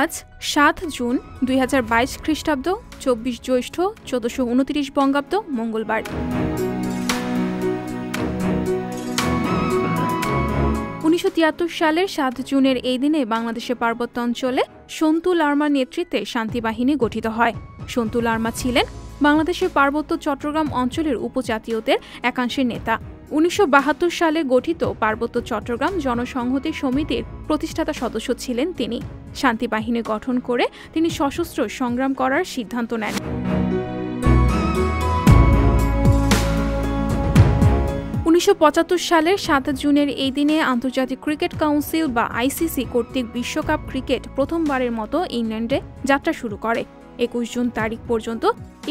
আজ ৭ জুন ২০২২ খ্রিস্টাব্দ ২৪ জ্যৈষ্ঠ ১৪২৯ বঙ্গাব্দ মঙ্গলবার। ১৯৭৩ সালের ৭ জুনের এই দিনে বাংলাদেশের পার্বত্য অঞ্চলে সন্তু লারমার নেতৃত্বে শান্তি বাহিনী গঠিত হয়। সন্তু লারমা ছিলেন বাংলাদেশের পার্বত্য চট্টগ্রাম অঞ্চলের উপজাতীয়দের একাংশের নেতা। ১৯৭২ সালে গঠিত পার্বত্য চট্টগ্রাম জনসংহতি সমিতির প্রতিষ্ঠাতা সদস্য ছিলেন তিনি। শান্তি বাহিনী গঠন করে তিনি সশস্ত্র সংগ্রাম করার সিদ্ধান্ত নেন। ১৯৭৫ সালের ৭ জুনের এই দিনে আন্তর্জাতিক ক্রিকেট কাউন্সিল বা আইসিসি কর্তৃক বিশ্বকাপ ক্রিকেট প্রথমবারের মতো ইংল্যান্ডে যাত্রা শুরু করে। ২১ জুন তারিখ পর্যন্ত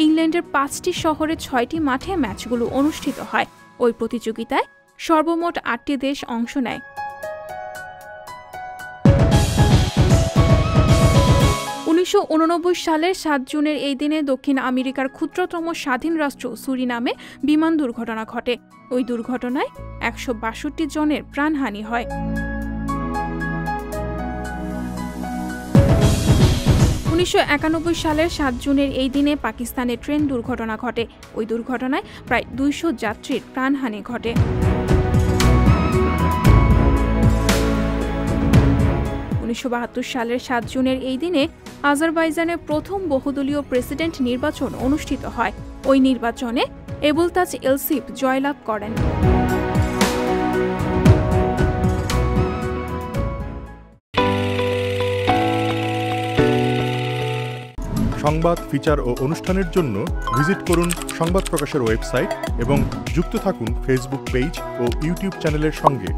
ইংল্যান্ডের ৫টি শহরে ৬টি মাঠে ম্যাচগুলো অনুষ্ঠিত হয়। ওই প্রতিযোগিতায় সর্বমোট ৮টি দেশ অংশ নেয়। ১৯৮৯ সালের ৭ জুনের এই দিনে দক্ষিণ আমেরিকার ক্ষুদ্রতম স্বাধীন রাষ্ট্র সুরিনামে বিমান দুর্ঘটনা ঘটে। ওই দুর্ঘটনায় ১৬২ জনের প্রাণহানি হয়। ১৯৯১ সালের ৭ জুনের এই দিনে পাকিস্তানে ট্রেন দুর্ঘটনা ঘটে। ওই দুর্ঘটনায় প্রায় ২০০ যাত্রীর প্রাণহানি ঘটে। ১৯৭২ সালের ৭ জুনের এই দিনে আজারবাইজানের প্রথম বহুদলীয় প্রেসিডেন্ট নির্বাচন অনুষ্ঠিত হয়। ওই নির্বাচনে এবুলতাজ এলসিফ জয়লাভ করেন। সংবাদ, ফিচার ও অনুষ্ঠানের জন্য ভিজিট করুন সংবাদ প্রকাশের ওয়েবসাইট এবং যুক্ত থাকুন ফেসবুক পেজ ও ইউটিউব চ্যানেলের সঙ্গে।